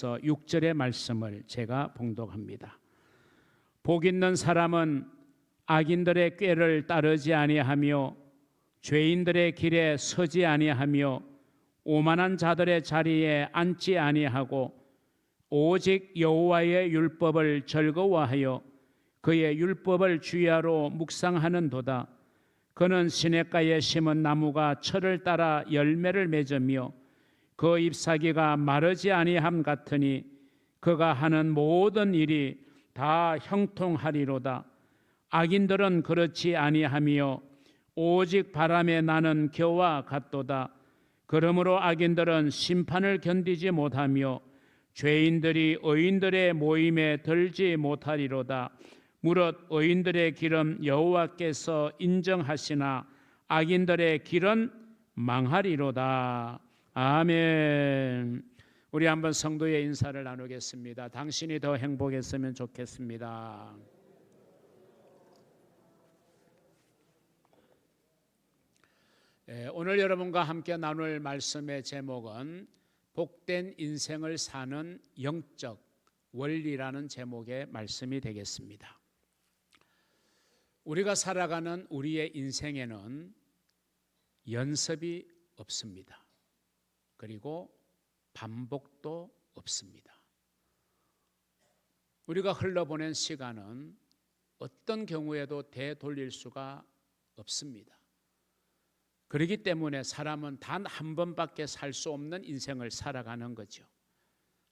중에서 6절의 말씀을 제가 봉독합니다. 복 있는 사람은 악인들의 꾀를 따르지 아니하며 죄인들의 길에 서지 아니하며 오만한 자들의 자리에 앉지 아니하고 오직 여호와의 율법을 즐거워하여 그의 율법을 주야로 묵상하는도다. 그는 시냇가에 심은 나무가 철을 따라 열매를 맺으며 그 잎사귀가 마르지 아니함 같으니 그가 하는 모든 일이 다 형통하리로다. 악인들은 그렇지 아니하며 오직 바람에 나는 겨와 같도다. 그러므로 악인들은 심판을 견디지 못하며 죄인들이 의인들의 모임에 들지 못하리로다. 무릇 의인들의 길은 여호와께서 인정하시나 악인들의 길은 망하리로다. 아멘. 우리 한번 성도의 인사를 나누겠습니다. 당신이 더 행복했으면 좋겠습니다. 오늘 여러분과 함께 나눌 말씀의 제목은 복된 인생을 사는 영적 원리라는 제목의 말씀이 되겠습니다. 우리가 살아가는 우리의 인생에는 연습이 없습니다. 그리고 반복도 없습니다. 우리가 흘러보낸 시간은 어떤 경우에도 되돌릴 수가 없습니다. 그렇기 때문에 사람은 단 한 번밖에 살 수 없는 인생을 살아가는 거죠.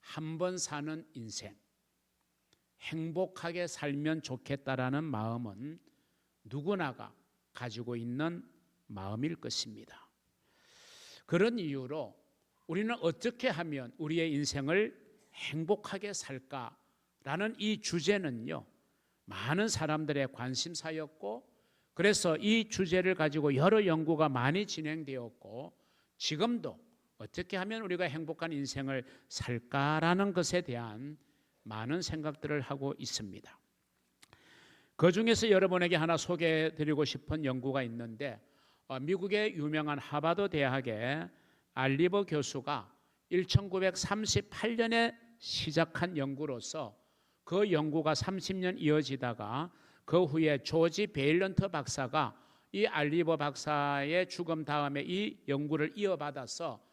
한 번 사는 인생, 행복하게 살면 좋겠다라는 마음은 누구나가 가지고 있는 마음일 것입니다. 그런 이유로 우리는 어떻게 하면 우리의 인생을 행복하게 살까라는 이 주제는요, 많은 사람들의 관심사였고, 그래서 이 주제를 가지고 여러 연구가 많이 진행되었고, 지금도 어떻게 하면 우리가 행복한 인생을 살까라는 것에 대한 많은 생각들을 하고 있습니다. 그 중에서 여러분에게 하나 소개해드리고 싶은 연구가 있는데, 미국의 유명한 하버드 대학의 알리버 교수가 1938년에 시작한 연구로서 그 연구가 30년 이어지다가 그 후에 조지 베일런트 박사가 이 알리버 박사의 죽음 다음에 이 연구를 이어받아서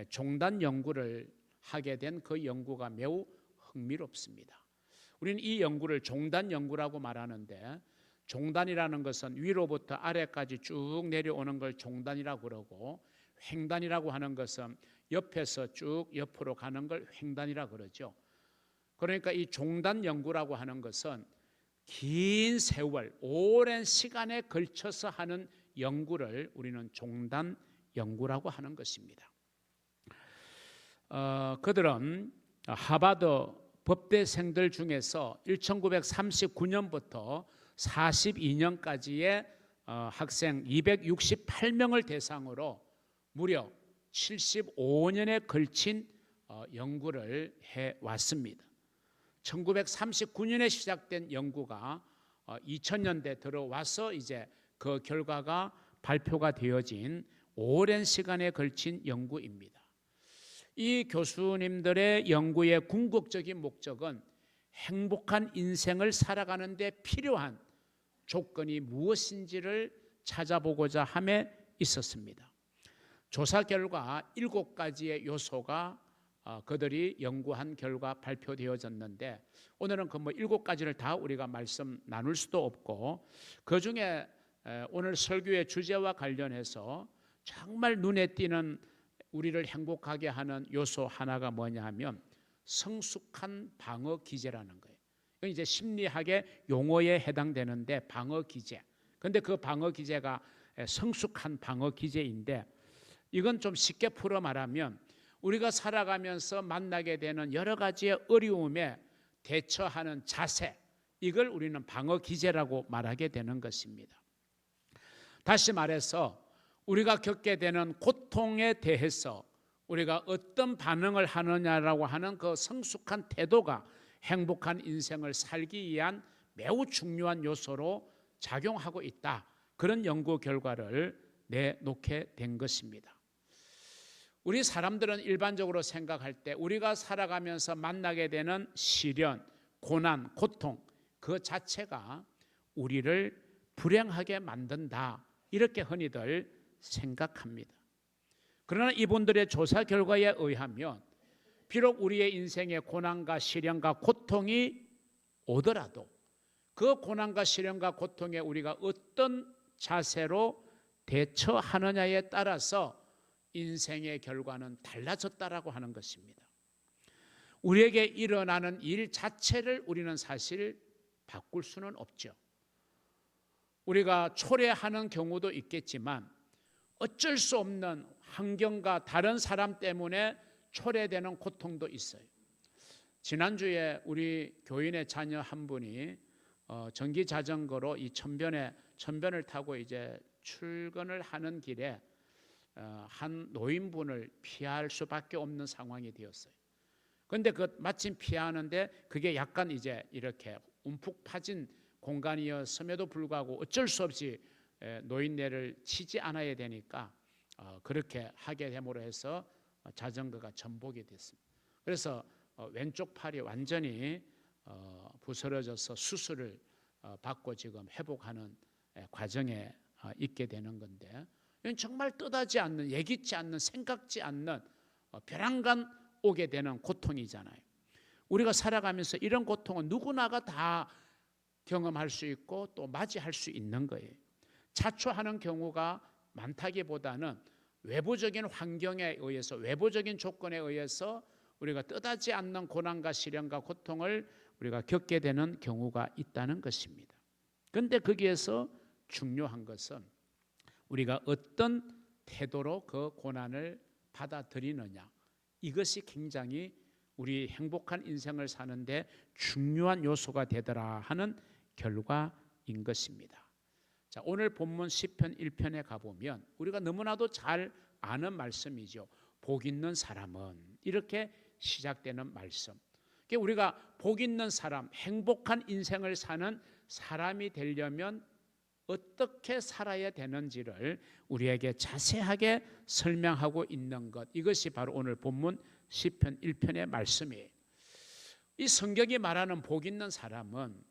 종단 연구를 하게 된 그 연구가 매우 흥미롭습니다. 우리는 이 연구를 종단 연구라고 말하는데, 종단이라는 것은 위로부터 아래까지 쭉 내려오는 걸 종단이라고 그러고, 횡단이라고 하는 것은 옆에서 쭉 옆으로 가는 걸 횡단이라고 그러죠. 그러니까 이 종단 연구라고 하는 것은 긴 세월, 오랜 시간에 걸쳐서 하는 연구를 우리는 종단 연구라고 하는 것입니다. 그들은 하버드 법대생들 중에서 1939년부터 42년까지의 학생 268명을 대상으로 무려 75년에 걸친 연구를 해왔습니다. 1939년에 시작된 연구가 2000년대 들어와서 이제 그 결과가 발표가 되어진 오랜 시간에 걸친 연구입니다. 이 교수님들의 연구의 궁극적인 목적은 행복한 인생을 살아가는 데 필요한 조건이 무엇인지를 찾아보고자 함에 있었습니다. 조사 결과 7가지의 요소가 그들이 연구한 결과 발표되어졌는데, 오늘은 그 7가지를 다 우리가 말씀 나눌 수도 없고, 그 중에 오늘 설교의 주제와 관련해서 정말 눈에 띄는 우리를 행복하게 하는 요소 하나가 뭐냐 하면 성숙한 방어 기제라는 거예요. 이건 이제 심리학의 용어에 해당되는데 방어 기제. 그런데 그 방어 기제가 성숙한 방어 기제인데, 이건 좀 쉽게 풀어 말하면 우리가 살아가면서 만나게 되는 여러 가지의 어려움에 대처하는 자세, 이걸 우리는 방어 기제라고 말하게 되는 것입니다. 다시 말해서 우리가 겪게 되는 고통에 대해서 우리가 어떤 반응을 하느냐라고 하는 그 성숙한 태도가 행복한 인생을 살기 위한 매우 중요한 요소로 작용하고 있다. 그런 연구 결과를 내놓게 된 것입니다. 우리 사람들은 일반적으로 생각할 때 우리가 살아가면서 만나게 되는 시련, 고난, 고통 그 자체가 우리를 불행하게 만든다 이렇게 흔히들 생각합니다. 그러나 이분들의 조사 결과에 의하면 비록 우리의 인생에 고난과 시련과 고통이 오더라도 그 고난과 시련과 고통에 우리가 어떤 자세로 대처하느냐에 따라서 인생의 결과는 달라졌다라고 하는 것입니다. 우리에게 일어나는 일 자체를 우리는 사실 바꿀 수는 없죠. 우리가 초래하는 경우도 있겠지만 어쩔 수 없는 환경과 다른 사람 때문에 초래되는 고통도 있어요. 지난주에 우리 교인의 자녀 한 분이 전기 자전거로 이 천변을 타고 이제 출근을 하는 길에 한 노인분을 피할 수밖에 없는 상황이 되었어요. 그런데 마침 피하는데 그게 약간 이제 이렇게 움푹 파진 공간이었음에도 불구하고 어쩔 수 없이 노인네를 치지 않아야 되니까 그렇게 하게 됨으로 해서 자전거가 전복이 됐습니다. 그래서 왼쪽 팔이 완전히 부스러져서 수술을 받고 지금 회복하는 과정에 있게 되는 건데, 이건 정말 뜻하지 않는, 예기치 않는, 생각지 않는 벼랑간 오게 되는 고통이잖아요. 우리가 살아가면서 이런 고통은 누구나가 다 경험할 수 있고 또 맞이할 수 있는 거예요. 자초하는 경우가 많다기보다는 외부적인 환경에 의해서, 외부적인 조건에 의해서 우리가 뜻하지 않는 고난과 시련과 고통을 우리가 겪게 되는 경우가 있다는 것입니다. 그런데 거기에서 중요한 것은 우리가 어떤 태도로 그 고난을 받아들이느냐, 이것이 굉장히 우리 행복한 인생을 사는데 중요한 요소가 되더라 하는 결과인 것입니다. 자, 오늘 본문 시편 1편에 가보면 우리가 너무나도 잘 아는 말씀이죠. 복 있는 사람은, 이렇게 시작되는 말씀. 우리가 복 있는 사람, 행복한 인생을 사는 사람이 되려면 어떻게 살아야 되는지를 우리에게 자세하게 설명하고 있는 것, 이것이 바로 오늘 본문 시편 1편의 말씀이에요. 이 성경이 말하는 복 있는 사람은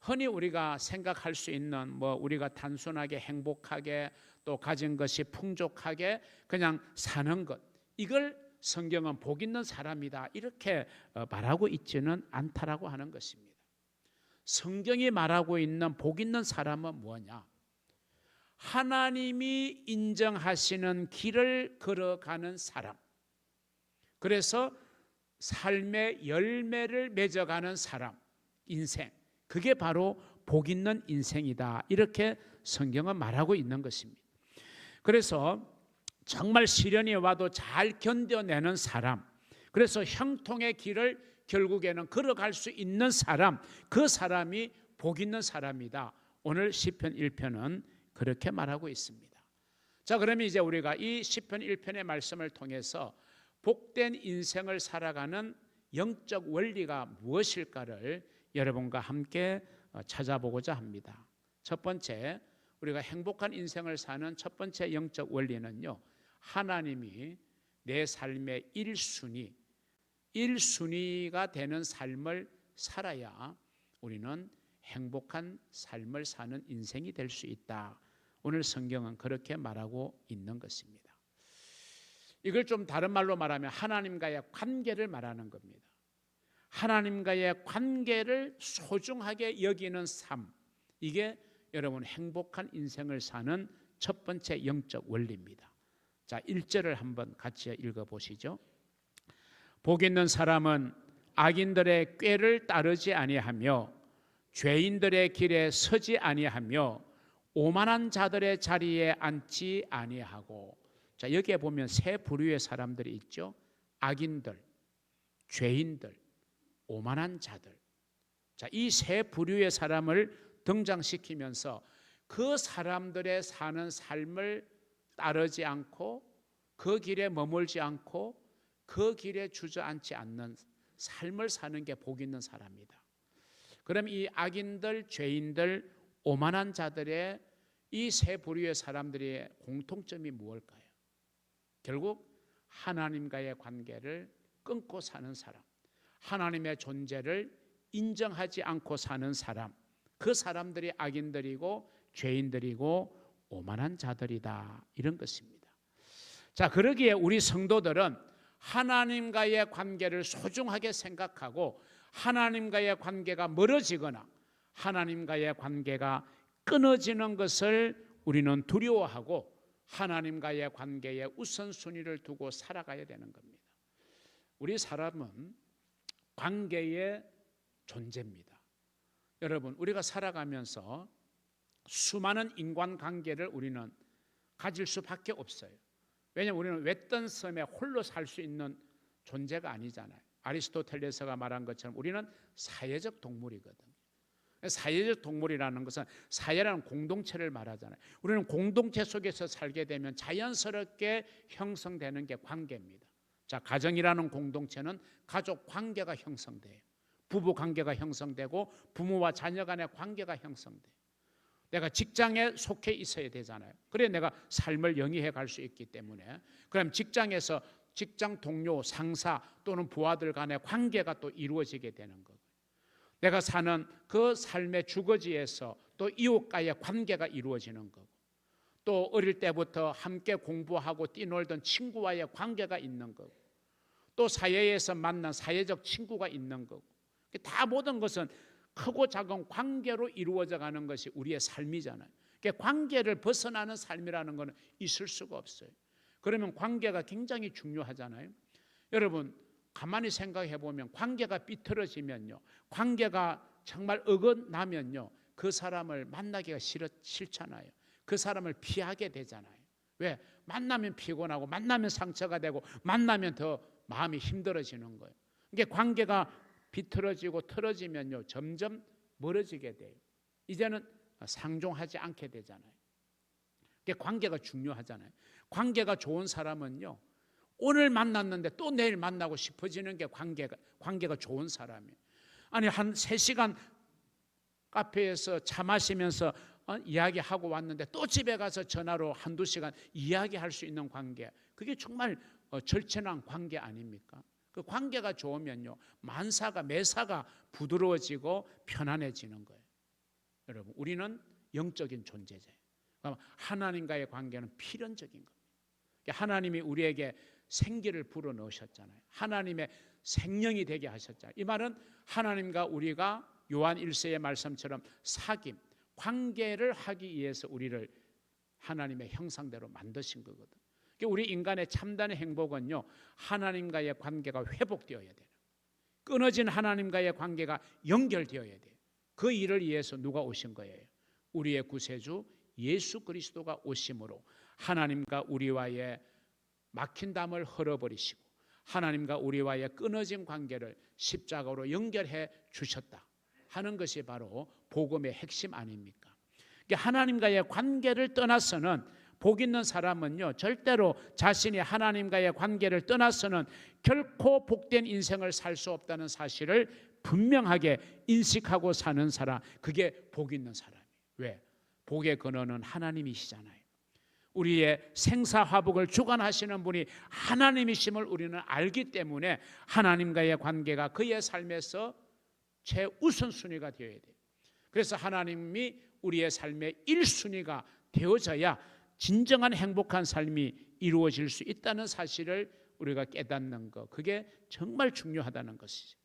흔히 우리가 생각할 수 있는 우리가 단순하게 행복하게 또 가진 것이 풍족하게 그냥 사는 것, 이걸 성경은 복 있는 사람이다 이렇게 말하고 있지는 않다라고 하는 것입니다. 성경이 말하고 있는 복 있는 사람은 뭐냐? 하나님이 인정하시는 길을 걸어가는 사람, 그래서 삶의 열매를 맺어가는 사람, 인생, 그게 바로 복 있는 인생이다 이렇게 성경은 말하고 있는 것입니다. 그래서 정말 시련이 와도 잘 견뎌내는 사람, 그래서 형통의 길을 결국에는 걸어갈 수 있는 사람, 그 사람이 복 있는 사람이다. 오늘 시편 1편은 그렇게 말하고 있습니다. 자, 그러면 이제 우리가 이 시편 1편의 말씀을 통해서 복된 인생을 살아가는 영적 원리가 무엇일까를 여러분과 함께 찾아보고자 합니다. 첫 번째, 우리가 행복한 인생을 사는 첫 번째 영적 원리는요, 하나님이 내 삶의 1순위가 되는 삶을 살아야 우리는 행복한 삶을 사는 인생이 될 수 있다. 오늘 성경은 그렇게 말하고 있는 것입니다. 이걸 좀 다른 말로 말하면 하나님과의 관계를 말하는 겁니다. 하나님과의 관계를 소중하게 여기는 삶, 이게 여러분 행복한 인생을 사는 첫 번째 영적 원리입니다. 자, 1절을 한번 같이 읽어보시죠. 복 있는 사람은 악인들의 꾀를 따르지 아니하며 죄인들의 길에 서지 아니하며 오만한 자들의 자리에 앉지 아니하고. 자, 여기에 보면 세 부류의 사람들이 있죠. 악인들, 죄인들, 오만한 자들. 자, 이 세 부류의 사람을 등장시키면서 그 사람들의 사는 삶을 따르지 않고 그 길에 머물지 않고 그 길에 주저앉지 않는 삶을 사는 게 복 있는 사람이다. 그럼 이 악인들, 죄인들, 오만한 자들의 이 세 부류의 사람들의 공통점이 무엇일까요? 결국 하나님과의 관계를 끊고 사는 사람, 하나님의 존재를 인정하지 않고 사는 사람, 그 사람들이 악인들이고 죄인들이고 오만한 자들이다, 이런 것입니다. 자, 그러기에 우리 성도들은 하나님과의 관계를 소중하게 생각하고 하나님과의 관계가 멀어지거나 하나님과의 관계가 끊어지는 것을 우리는 두려워하고 하나님과의 관계에 우선순위를 두고 살아가야 되는 겁니다. 우리 사람은 관계의 존재입니다. 여러분, 우리가 살아가면서 수많은 인간관계를 우리는 가질 수밖에 없어요. 왜냐하면 우리는 외딴 섬에 홀로 살 수 있는 존재가 아니잖아요. 아리스토텔레스가 말한 것처럼 우리는 사회적 동물이거든요. 사회적 동물이라는 것은 사회라는 공동체를 말하잖아요. 우리는 공동체 속에서 살게 되면 자연스럽게 형성되는 게 관계입니다. 자, 가정이라는 공동체는 가족 관계가 형성돼요. 부부 관계가 형성되고 부모와 자녀 간의 관계가 형성돼요. 내가 직장에 속해 있어야 되잖아요. 그래 내가 삶을 영위해 갈 수 있기 때문에. 그럼 직장에서 직장 동료, 상사 또는 부하들 간의 관계가 또 이루어지게 되는 거고, 내가 사는 그 삶의 주거지에서 또 이웃과의 관계가 이루어지는 거고, 또 어릴 때부터 함께 공부하고 뛰놀던 친구와의 관계가 있는 거고, 또 사회에서 만난 사회적 친구가 있는 거고, 다 모든 것은 크고 작은 관계로 이루어져 가는 것이 우리의 삶이잖아요. 그러니까 관계를 벗어나는 삶이라는 것은 있을 수가 없어요. 그러면 관계가 굉장히 중요하잖아요. 여러분, 가만히 생각해 보면 관계가 삐뚤어지면요, 관계가 정말 어긋나면요, 그 사람을 만나기가 싫잖아요. 그 사람을 피하게 되잖아요. 왜? 만나면 피곤하고 만나면 상처가 되고 만나면 더 마음이 힘들어지는 거예요. 그러니까 관계가 비틀어지고 틀어지면요, 점점 멀어지게 돼요. 이제는 상종하지 않게 되잖아요. 그러니까 관계가 중요하잖아요. 관계가 좋은 사람은요, 오늘 만났는데 또 내일 만나고 싶어지는 게 관계가 좋은 사람이에요. 아니, 한 3시간 카페에서 차 마시면서 이야기하고 왔는데 또 집에 가서 전화로 1-2시간 이야기할 수 있는 관계, 그게 정말 절친한 관계 아닙니까? 그 관계가 좋으면요, 매사가 부드러워지고 편안해지는 거예요. 여러분, 우리는 영적인 존재죠. 하나님과의 관계는 필연적인 겁니다. 하나님이 우리에게 생기를 불어넣으셨잖아요. 하나님의 생명이 되게 하셨잖아요. 이 말은 하나님과 우리가 요한 1서의 말씀처럼 사귐, 관계를 하기 위해서 우리를 하나님의 형상대로 만드신 거거든요. 우리 인간의 참단의 행복은요, 하나님과의 관계가 회복되어야 돼요. 끊어진 하나님과의 관계가 연결되어야 돼요. 그 일을 위해서 누가 오신 거예요? 우리의 구세주 예수 그리스도가 오심으로 하나님과 우리와의 막힌 담을 헐어버리시고 하나님과 우리와의 끊어진 관계를 십자가로 연결해 주셨다 하는 것이 바로 복음의 핵심 아닙니까? 하나님과의 관계를 떠나서는, 복 있는 사람은요, 절대로 자신이 하나님과의 관계를 떠나서는 결코 복된 인생을 살 수 없다는 사실을 분명하게 인식하고 사는 사람, 그게 복 있는 사람이에요. 왜? 복의 근원은 하나님이시잖아요. 우리의 생사화복을 주관하시는 분이 하나님이심을 우리는 알기 때문에 하나님과의 관계가 그의 삶에서 최우선순위가 되어야 돼요. 그래서 하나님이 우리의 삶의 1순위가 되어져야 진정한 행복한 삶이 이루어질 수 있다는 사실을 우리가 깨닫는 것, 그게 정말 중요하다는 것이죠.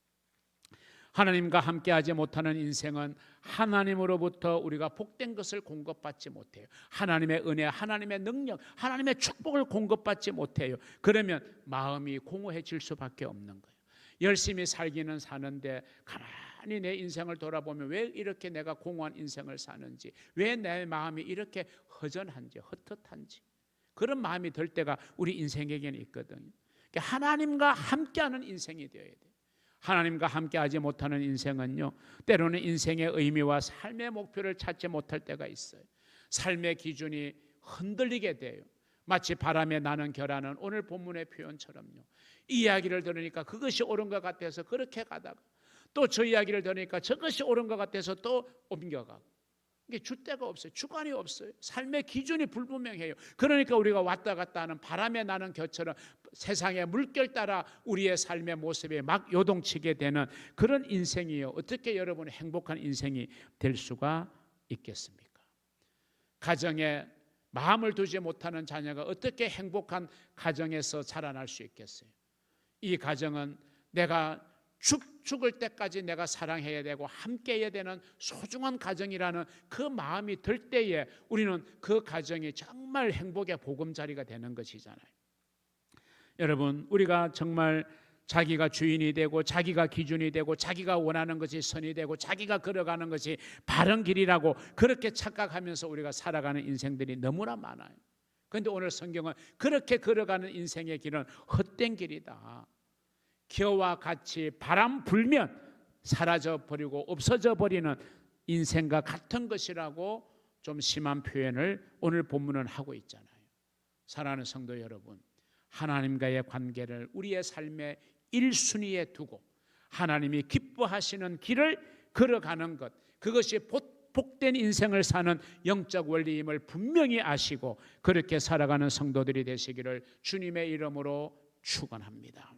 하나님과 함께하지 못하는 인생은 하나님으로부터 우리가 복된 것을 공급받지 못해요. 하나님의 은혜, 하나님의 능력, 하나님의 축복을 공급받지 못해요. 그러면 마음이 공허해질 수밖에 없는 거예요. 열심히 살기는 사는데 가만히 내 인생을 돌아보면 왜 이렇게 내가 공허한 인생을 사는지, 왜 내 마음이 이렇게 허전한지, 헛헛한지, 그런 마음이 들 때가 우리 인생에게는 있거든요. 하나님과 함께하는 인생이 되어야 돼요. 하나님과 함께하지 못하는 인생은요, 때로는 인생의 의미와 삶의 목표를 찾지 못할 때가 있어요. 삶의 기준이 흔들리게 돼요. 마치 바람에 나는 결하는 오늘 본문의 표현처럼요, 이 이야기를 들으니까 그것이 옳은 것 같아서 그렇게 가다가 또 저 이야기를 들으니까 저것이 옳은 것 같아서 또 옮겨가고, 이게 줏대가 없어요. 주관이 없어요. 삶의 기준이 불분명해요. 그러니까 우리가 왔다 갔다 하는 바람에 나는 겨처럼 세상의 물결 따라 우리의 삶의 모습에 막 요동치게 되는 그런 인생이요. 어떻게 여러분의 행복한 인생이 될 수가 있겠습니까? 가정에 마음을 두지 못하는 자녀가 어떻게 행복한 가정에서 자라날 수 있겠어요? 이 가정은 내가 죽을 때까지 내가 사랑해야 되고 함께해야 되는 소중한 가정이라는 그 마음이 들 때에 우리는 그 가정이 정말 행복의 보금자리가 되는 것이잖아요. 여러분, 우리가 정말 자기가 주인이 되고 자기가 기준이 되고 자기가 원하는 것이 선이 되고 자기가 걸어가는 것이 바른 길이라고 그렇게 착각하면서 우리가 살아가는 인생들이 너무나 많아요. 그런데 오늘 성경은 그렇게 걸어가는 인생의 길은 헛된 길이다. 기어와 같이 바람 불면 사라져 버리고 없어져 버리는 인생과 같은 것이라고 좀 심한 표현을 오늘 본문은 하고 있잖아요. 사랑하는 성도 여러분, 하나님과의 관계를 우리의 삶의 1순위에 두고 하나님이 기뻐하시는 길을 걸어가는 것, 그것이 복된 인생을 사는 영적 원리임을 분명히 아시고 그렇게 살아가는 성도들이 되시기를 주님의 이름으로 축원합니다.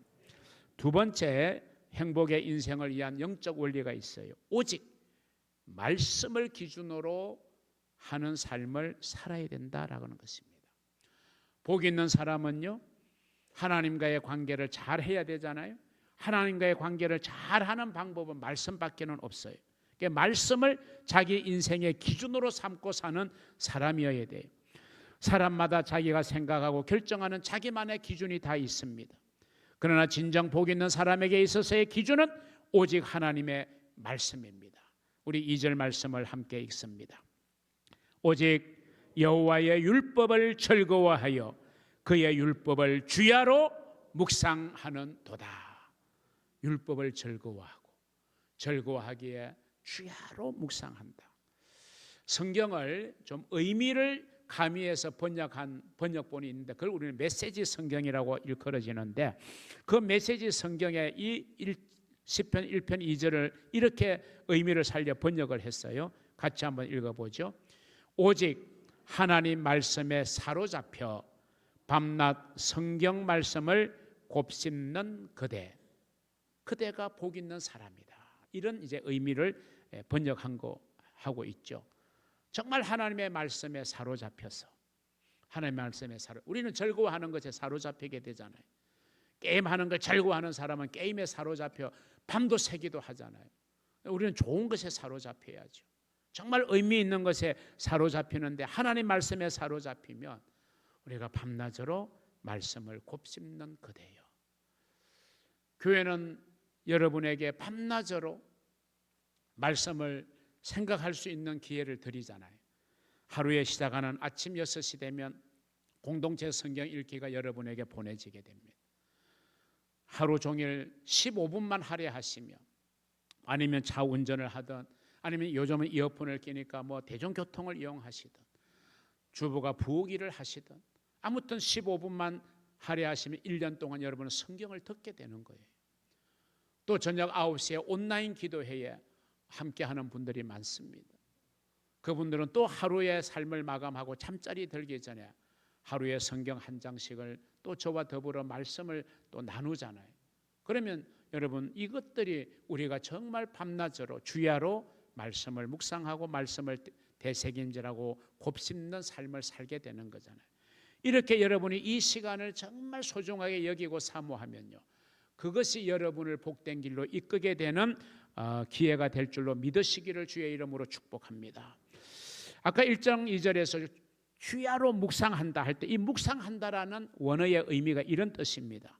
두 번째, 행복의 인생을 위한 영적 원리가 있어요. 오직 말씀을 기준으로 하는 삶을 살아야 된다라는 것입니다. 복 있는 사람은요, 하나님과의 관계를 잘 해야 되잖아요. 하나님과의 관계를 잘 하는 방법은 말씀밖에는 없어요. 그러니까 말씀을 자기 인생의 기준으로 삼고 사는 사람이어야 돼요. 사람마다 자기가 생각하고 결정하는 자기만의 기준이 다 있습니다. 그러나 진정 복 있는 사람에게 있어서의 기준은 오직 하나님의 말씀입니다. 우리 2절 말씀을 함께 읽습니다. 오직 여호와의 율법을 즐거워하여 그의 율법을 주야로 묵상하는 도다. 율법을 즐거워하기에 주야로 묵상한다. 성경을 좀 의미를 가미해서 번역한 번역본이 있는데 그걸 우리는 메시지 성경이라고 일컬어지는데 그 메시지 성경의 이 시편 1편 2절을 이렇게 의미를 살려 번역을 했어요. 같이 한번 읽어보죠. 오직 하나님 말씀에 사로잡혀 밤낮 성경 말씀을 곱씹는 그대가 복 있는 사람이다. 이런 이제 의미를 번역한 거 하고 있죠. 정말 하나님의 말씀에 사로잡혀서 우리는 즐거워하는 것에 사로잡히게 되잖아요. 게임하는 걸 즐거워하는 사람은 게임에 사로잡혀 밤도 새기도 하잖아요. 우리는 좋은 것에 사로잡혀야죠. 정말 의미 있는 것에 사로잡히는데 하나님 말씀에 사로잡히면 우리가 밤낮으로 말씀을 곱씹는 그대요. 교회는 여러분에게 밤낮으로 말씀을 생각할 수 있는 기회를 드리잖아요. 하루에 시작하는 아침 6시 되면 공동체 성경 읽기가 여러분에게 보내지게 됩니다. 하루 종일 15분만 하려 하시면 아니면 차 운전을 하든 아니면 요즘은 이어폰을 끼니까 뭐 대중교통을 이용하시든 주부가 부엌일을 하시든 아무튼 15분만 하려 하시면 1년 동안 여러분은 성경을 듣게 되는 거예요. 또 저녁 9시에 온라인 기도회에 함께하는 분들이 많습니다. 그분들은 또 하루의 삶을 마감하고 잠자리 들기 전에 하루의 성경 한 장씩을 또 저와 더불어 말씀을 또 나누잖아요. 그러면 여러분 이것들이 우리가 정말 밤낮으로 주야로 말씀을 묵상하고 말씀을 되새김질하고 곱씹는 삶을 살게 되는 거잖아요. 이렇게 여러분이 이 시간을 정말 소중하게 여기고 사모하면요, 그것이 여러분을 복된 길로 이끄게 되는 기회가 될 줄로 믿으시기를 주의 이름으로 축복합니다. 아까 1장 2절에서 주야로 묵상한다 할 때 이 묵상한다라는 원어의 의미가 이런 뜻입니다.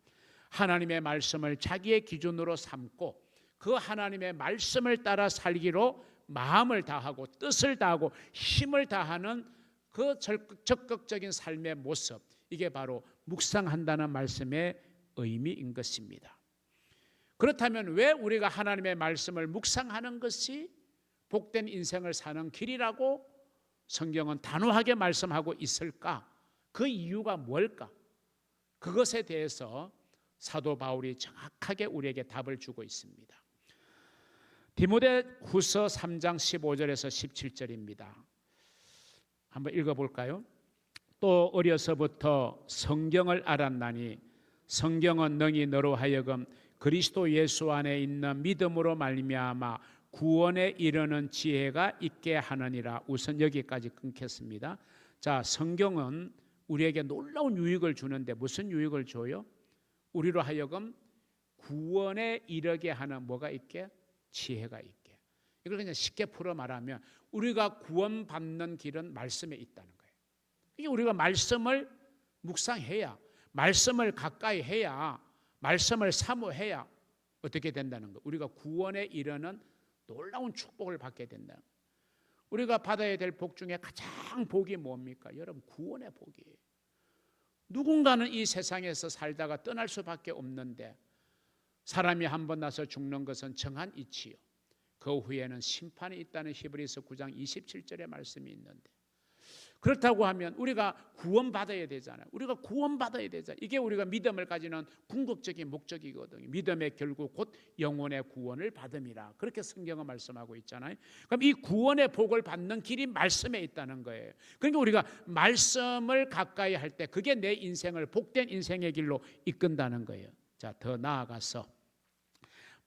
하나님의 말씀을 자기의 기준으로 삼고 그 하나님의 말씀을 따라 살기로 마음을 다하고 뜻을 다하고 힘을 다하는 그 적극적인 삶의 모습, 이게 바로 묵상한다는 말씀의 의미인 것입니다. 그렇다면 왜 우리가 하나님의 말씀을 묵상하는 것이 복된 인생을 사는 길이라고 성경은 단호하게 말씀하고 있을까? 그 이유가 뭘까? 그것에 대해서 사도 바울이 정확하게 우리에게 답을 주고 있습니다. 디모데후서 3장 15절에서 17절입니다. 한번 읽어볼까요? 또 어려서부터 성경을 알았나니 성경은 능히 너로 하여금 그리스도 예수 안에 있는 믿음으로 말미암아 구원에 이르는 지혜가 있게 하느니라. 우선 여기까지 끊겠습니다. 자, 성경은 우리에게 놀라운 유익을 주는데 무슨 유익을 줘요? 우리로 하여금 구원에 이르게 하는 뭐가 있게? 지혜가 있게. 이걸 그냥 쉽게 풀어 말하면 우리가 구원받는 길은 말씀에 있다는 거예요. 이게 우리가 말씀을 묵상해야, 말씀을 가까이 해야, 말씀을 사모해야 어떻게 된다는 거예요? 우리가 구원에 이르는 놀라운 축복을 받게 된다. 우리가 받아야 될 복 중에 가장 복이 뭡니까? 여러분, 구원의 복이에요. 누군가는 이 세상에서 살다가 떠날 수밖에 없는데 사람이 한 번 나서 죽는 것은 정한 이치요. 그 후에는 심판이 있다는 히브리서 9장 27절의 말씀이 있는데, 그렇다고 하면 우리가 구원받아야 되잖아요. 우리가 구원받아야 되잖아요. 이게 우리가 믿음을 가지는 궁극적인 목적이거든요. 믿음의 결국 곧 영혼의 구원을 받음이라. 그렇게 성경은 말씀하고 있잖아요. 그럼 이 구원의 복을 받는 길이 말씀에 있다는 거예요. 그러니까 우리가 말씀을 가까이 할 때 그게 내 인생을 복된 인생의 길로 이끈다는 거예요. 자, 더 나아가서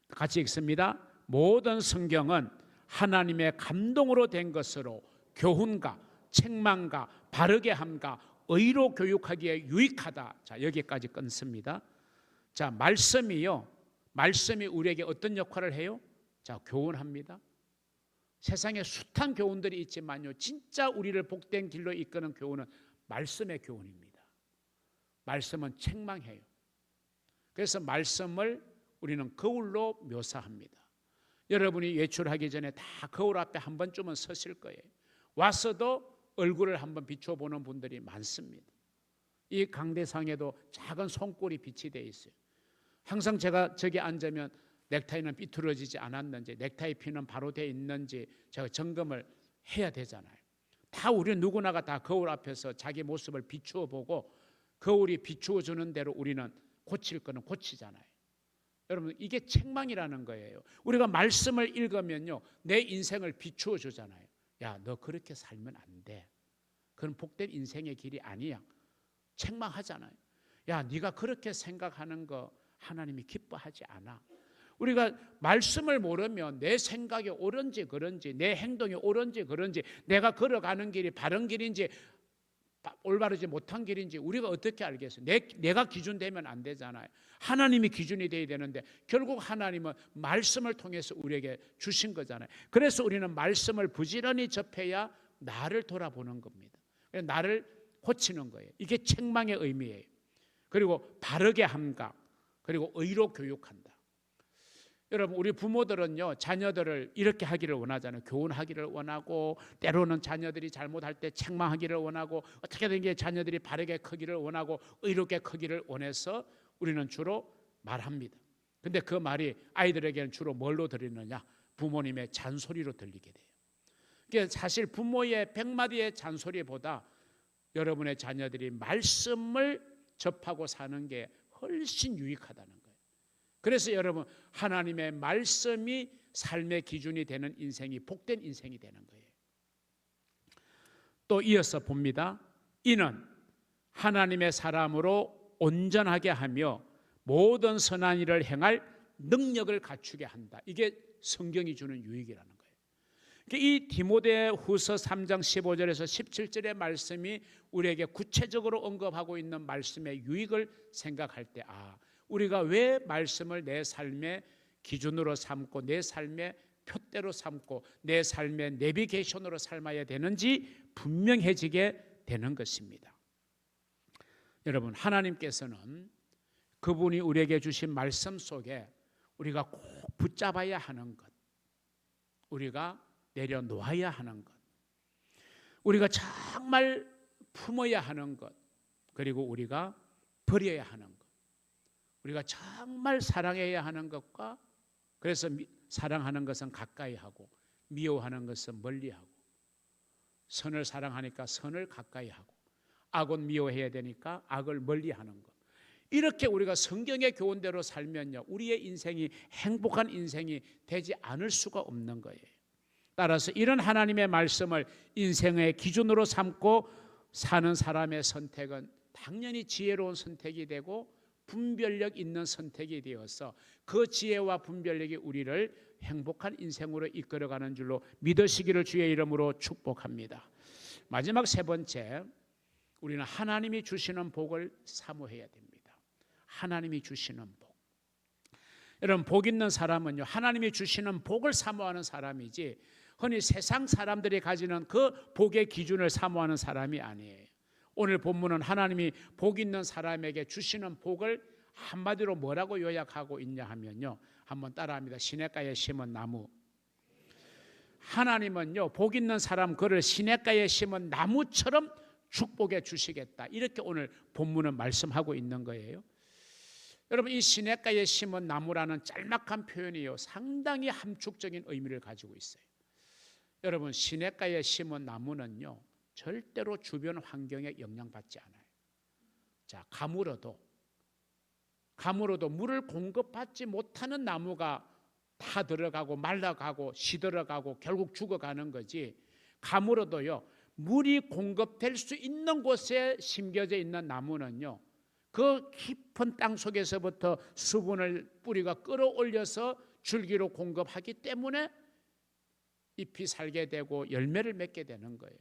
같이 읽습니다. 모든 성경은 하나님의 감동으로 된 것으로 교훈과 책망과 바르게 함과 의로 교육하기에 유익하다. 자, 여기까지 끊습니다. 자, 말씀이요. 말씀이 우리에게 어떤 역할을 해요? 자, 교훈합니다. 세상에 숱한 교훈들이 있지만요, 진짜 우리를 복된 길로 이끄는 교훈은 말씀의 교훈입니다. 말씀은 책망해요. 그래서 말씀을 우리는 거울로 묘사합니다. 여러분이 외출하기 전에 다 거울 앞에 한 번쯤은 서실 거예요. 와서도 얼굴을 한번 비춰보는 분들이 많습니다. 이 강대상에도 작은 손꼴이 빛이 되어 있어요. 항상 제가 저기 앉으면 넥타이는 삐뚤어지지 않았는지, 넥타이 핀은 바로 되어 있는지 제가 점검을 해야 되잖아요. 다 우리 누구나가 다 거울 앞에서 자기 모습을 비추어 보고 거울이 비추어 주는 대로 우리는 고칠 거는 고치잖아요. 여러분, 이게 책망이라는 거예요. 우리가 말씀을 읽으면요, 내 인생을 비추어 주잖아요. 야, 너 그렇게 살면 안 돼. 그건 복된 인생의 길이 아니야. 책망하잖아요. 야, 네가 그렇게 생각하는 거 하나님이 기뻐하지 않아. 우리가 말씀을 모르면 내 생각이 옳은지 그런지, 내 행동이 옳은지 그런지, 내가 걸어가는 길이 바른 길인지 올바르지 못한 길인지 우리가 어떻게 알겠어요? 내가 기준 되면 안 되잖아요. 하나님이 기준이 돼야 되는데 결국 하나님은 말씀을 통해서 우리에게 주신 거잖아요. 그래서 우리는 말씀을 부지런히 접해야 나를 돌아보는 겁니다. 나를 고치는 거예요. 이게 책망의 의미예요. 그리고 바르게 함과 그리고 의로 교육한다. 여러분, 우리 부모들은요, 자녀들을 이렇게 하기를 원하잖아요. 교훈하기를 원하고, 때로는 자녀들이 잘못할 때 책망하기를 원하고, 어떻게든 게 자녀들이 바르게 크기를 원하고 의롭게 크기를 원해서 우리는 주로 말합니다. 근데 그 말이 아이들에게는 주로 뭘로 들리느냐? 부모님의 잔소리로 들리게 돼요. 그러니까 사실 부모의 100마디의 잔소리보다 여러분의 자녀들이 말씀을 접하고 사는 게 훨씬 유익하다는 거예요. 그래서 여러분, 하나님의 말씀이 삶의 기준이 되는 인생이 복된 인생이 되는 거예요. 또 이어서 봅니다. 이는 하나님의 사람으로 온전하게 하며 모든 선한 일을 행할 능력을 갖추게 한다. 이게 성경이 주는 유익이라는 거예요. 이 디모데후서 3장 15절에서 17절의 말씀이 우리에게 구체적으로 언급하고 있는 말씀의 유익을 생각할 때, 우리가 왜 말씀을 내 삶의 기준으로 삼고 내 삶의 표대로 삼고 내 삶의 내비게이션으로 삶아야 되는지 분명해지게 되는 것입니다. 여러분, 하나님께서는 그분이 우리에게 주신 말씀 속에 우리가 꼭 붙잡아야 하는 것, 우리가 내려놓아야 하는 것, 우리가 정말 품어야 하는 것, 그리고 우리가 버려야 하는 것, 우리가 정말 사랑해야 하는 것과, 그래서 사랑하는 것은 가까이 하고 미워하는 것은 멀리 하고, 선을 사랑하니까 선을 가까이 하고 악은 미워해야 되니까 악을 멀리 하는 것, 이렇게 우리가 성경의 교훈대로 살면요, 우리의 인생이 행복한 인생이 되지 않을 수가 없는 거예요. 따라서 이런 하나님의 말씀을 인생의 기준으로 삼고 사는 사람의 선택은 당연히 지혜로운 선택이 되고 분별력 있는 선택이 되어서 그 지혜와 분별력이 우리를 행복한 인생으로 이끌어가는 줄로 믿으시기를 주의 이름으로 축복합니다. 마지막 세 번째, 우리는 하나님이 주시는 복을 사모해야 됩니다. 하나님이 주시는 복. 여러분, 복 있는 사람은요, 하나님이 주시는 복을 사모하는 사람이지 흔히 세상 사람들이 가지는 그 복의 기준을 사모하는 사람이 아니에요. 오늘 본문은 하나님이 복 있는 사람에게 주시는 복을 한마디로 뭐라고 요약하고 있냐 하면요, 한번 따라합니다. 시냇가에 심은 나무. 하나님은요, 복 있는 사람 그를 시냇가에 심은 나무처럼 축복해 주시겠다, 이렇게 오늘 본문은 말씀하고 있는 거예요. 여러분, 이 시냇가에 심은 나무라는 짤막한 표현이요, 상당히 함축적인 의미를 가지고 있어요. 여러분, 시냇가에 심은 나무는요, 절대로 주변 환경에 영향받지 않아요. 자, 가물어도 물을 공급받지 못하는 나무가 다 들어가고 말라가고 시들어가고 결국 죽어가는 거지, 가물어도요, 물이 공급될 수 있는 곳에 심겨져 있는 나무는요, 그 깊은 땅 속에서부터 수분을 뿌리가 끌어올려서 줄기로 공급하기 때문에 잎이 살게 되고 열매를 맺게 되는 거예요.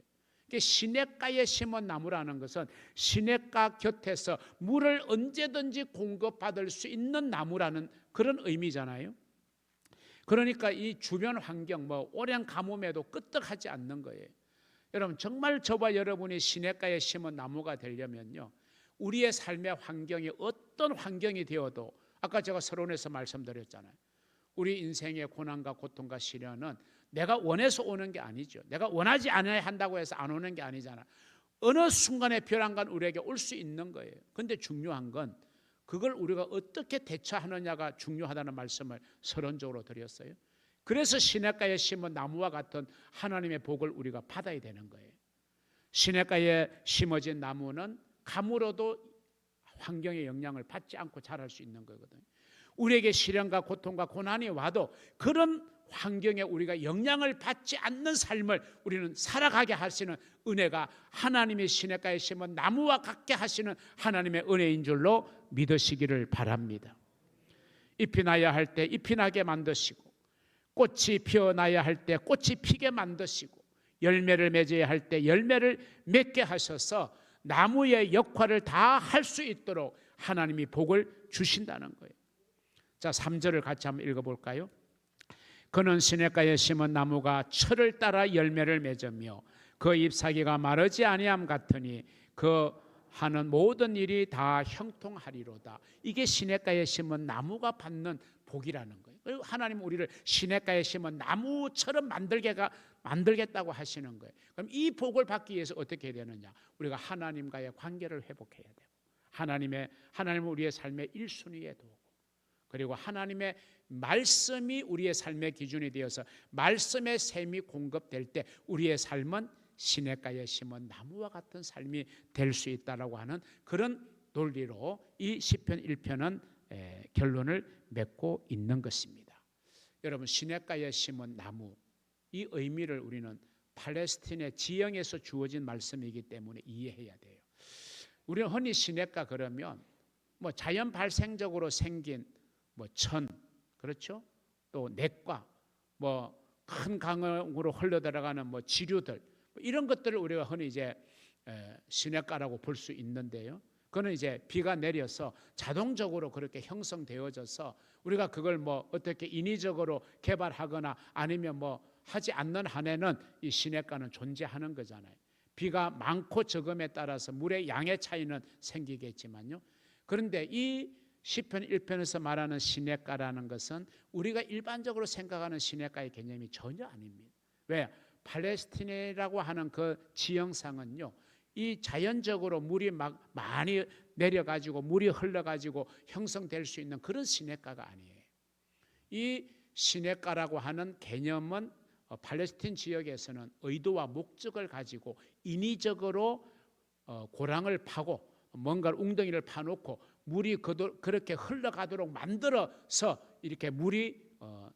시냇가에 심은 나무라는 것은 시냇가 곁에서 물을 언제든지 공급받을 수 있는 나무라는 그런 의미잖아요. 그러니까 이 주변 환경, 오랜 가뭄에도 끄떡하지 않는 거예요. 여러분, 정말 저와 여러분이 시냇가에 심은 나무가 되려면요, 우리의 삶의 환경이 어떤 환경이 되어도, 아까 제가 서론에서 말씀드렸잖아요, 우리 인생의 고난과 고통과 시련은 내가 원해서 오는 게 아니죠. 내가 원하지 않아야 한다고 해서 안 오는 게 아니잖아. 어느 순간에 벼랑간 우리에게 올 수 있는 거예요. 그런데 중요한 건 그걸 우리가 어떻게 대처하느냐가 중요하다는 말씀을 서론적으로 드렸어요. 그래서 시냇가에 심은 나무와 같은 하나님의 복을 우리가 받아야 되는 거예요. 시냇가에 심어진 나무는 가물어도 환경의 영향을 받지 않고 자랄 수 있는 거거든요. 우리에게 시련과 고통과 고난이 와도 그런 환경에 우리가 영향을 받지 않는 삶을 우리는 살아가게 하시는 은혜가 하나님의 시냇가에 심은 나무와 같게 하시는 하나님의 은혜인 줄로 믿으시기를 바랍니다. 잎이 나야 할 때 잎이 나게 만드시고, 꽃이 피어나야 할 때 꽃이 피게 만드시고, 열매를 맺어야 할 때 열매를 맺게 하셔서 나무의 역할을 다 할 수 있도록 하나님이 복을 주신다는 거예요. 자, 3절을 같이 한번 읽어볼까요? 그는 시냇가에 심은 나무가 철을 따라 열매를 맺으며 그 잎사귀가 마르지 아니함 같으니 그 하는 모든 일이 다 형통하리로다. 이게 시냇가에 심은 나무가 받는 복이라는 거예요. 그리고 하나님 우리를 시냇가에 심은 나무처럼 만들겠다고 하시는 거예요. 그럼 이 복을 받기 위해서 어떻게 해야 되느냐? 우리가 하나님과의 관계를 회복해야 되고, 하나님을 우리의 삶의 1순위에 두고, 그리고 하나님의 말씀이 우리의 삶의 기준이 되어서 말씀의 샘이 공급될 때 우리의 삶은 시냇가에 심은 나무와 같은 삶이 될 수 있다라고 하는 그런 논리로 이 시편 1편은 결론을 맺고 있는 것입니다. 여러분, 시냇가에 심은 나무, 이 의미를 우리는 팔레스틴의 지형에서 주어진 말씀이기 때문에 이해해야 돼요. 우리는 흔히 시냇가 그러면 자연 발생적으로 생긴 천, 그렇죠? 또 냇가, 큰 강으로 흘러들어가는 지류들, 이런 것들을 우리가 흔히 이제 시냇가라고 볼 수 있는데요. 그거는 이제 비가 내려서 자동적으로 그렇게 형성되어져서 우리가 그걸 어떻게 인위적으로 개발하거나 아니면 하지 않는 한에는 이 시냇가는 존재하는 거잖아요. 비가 많고 적음에 따라서 물의 양의 차이는 생기겠지만요. 그런데 이 시편 1편에서 말하는 시냇가라는 것은 우리가 일반적으로 생각하는 시냇가의 개념이 전혀 아닙니다. 왜? 팔레스틴이라고 하는 그 지형상은요, 이 자연적으로 물이 막 많이 내려가지고 물이 흘러가지고 형성될 수 있는 그런 시냇가가 아니에요. 이 시냇가라고 하는 개념은 팔레스틴 지역에서는 의도와 목적을 가지고 인위적으로 고랑을 파고 뭔가 웅덩이를 파놓고 물이 그렇게 흘러가도록 만들어서 이렇게 물이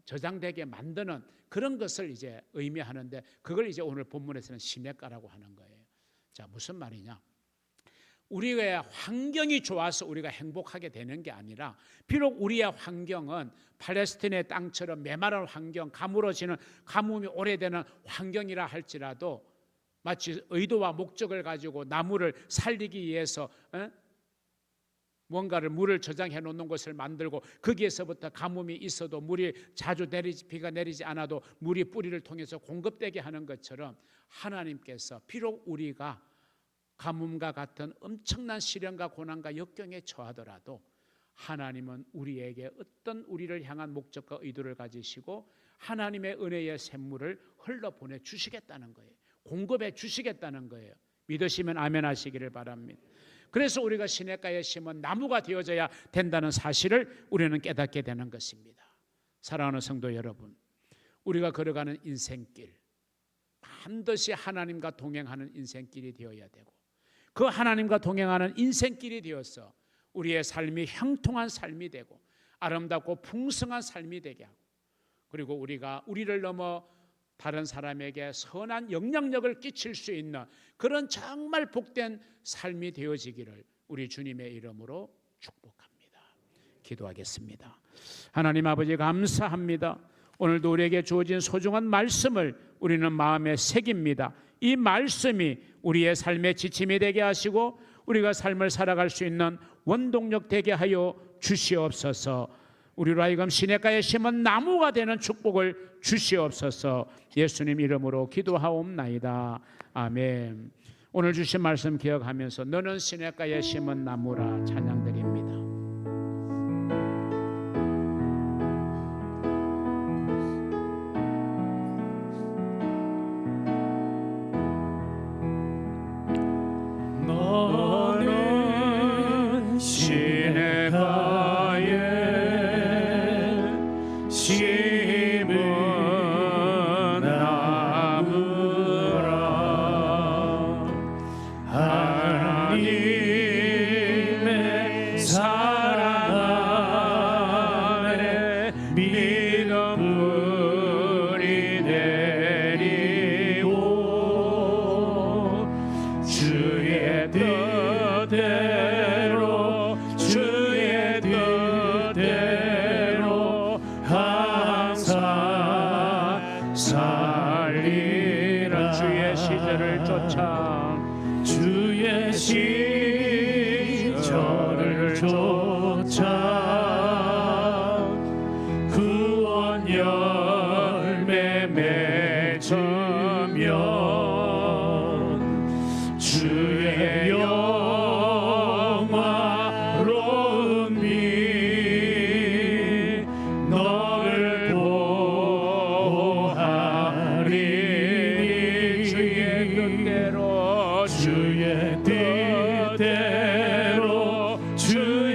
저장되게 만드는 그런 것을 이제 의미하는데, 그걸 이제 오늘 본문에서는 시냇가라고 하는 거예요. 자, 무슨 말이냐? 우리의 환경이 좋아서 우리가 행복하게 되는 게 아니라, 비록 우리의 환경은 팔레스틴의 땅처럼 메마른 환경, 가물어지는 가뭄이 오래되는 환경이라 할지라도, 마치 의도와 목적을 가지고 나무를 살리기 위해서 뭔가를 물을 저장해 놓는 것을 만들고, 거기에서부터 가뭄이 있어도 물이 자주 비가 내리지 않아도 물이 뿌리를 통해서 공급되게 하는 것처럼, 하나님께서 비록 우리가 가뭄과 같은 엄청난 시련과 고난과 역경에 처하더라도 하나님은 우리에게 어떤 우리를 향한 목적과 의도를 가지시고 하나님의 은혜의 샘물을 흘러보내 주시겠다는 거예요. 공급해 주시겠다는 거예요. 믿으시면 아멘 하시기를 바랍니다. 그래서 우리가 시냇가에 심은 나무가 되어져야 된다는 사실을 우리는 깨닫게 되는 것입니다. 사랑하는 성도 여러분, 우리가 걸어가는 인생길, 반드시 하나님과 동행하는 인생길이 되어야 되고, 그 하나님과 동행하는 인생길이 되어서 우리의 삶이 형통한 삶이 되고 아름답고 풍성한 삶이 되게 하고, 그리고 우리가 우리를 넘어 다른 사람에게 선한 영향력을 끼칠 수 있는 그런 정말 복된 삶이 되어지기를 우리 주님의 이름으로 축복합니다. 기도하겠습니다. 하나님 아버지, 감사합니다. 오늘도 우리에게 주어진 소중한 말씀을 우리는 마음에 새깁니다. 이 말씀이 우리의 삶의 지침이 되게 하시고 우리가 삶을 살아갈 수 있는 원동력 되게 하여 주시옵소서. 우리로 하여금 시냇가에 심은 나무가 되는 축복을 주시옵소서. 예수님 이름으로 기도하옵나이다. 아멘. 오늘 주신 말씀 기억하면서 너는 시냇가에 심은 나무라 찬양드립니다. 너는 시냇가에 심은 나무라 하나님의 사랑 안에 믿음 뿌리 내리고 주의 뜻대로 주의 뜻대로 항상 살리라. 주의 시절을 쫓아 주의 시절을 쫓아 구원 열매 맺으면 주의 영화로운 빛 너를 보호하리니 주의 뜻대로 주의 뜻대로 주의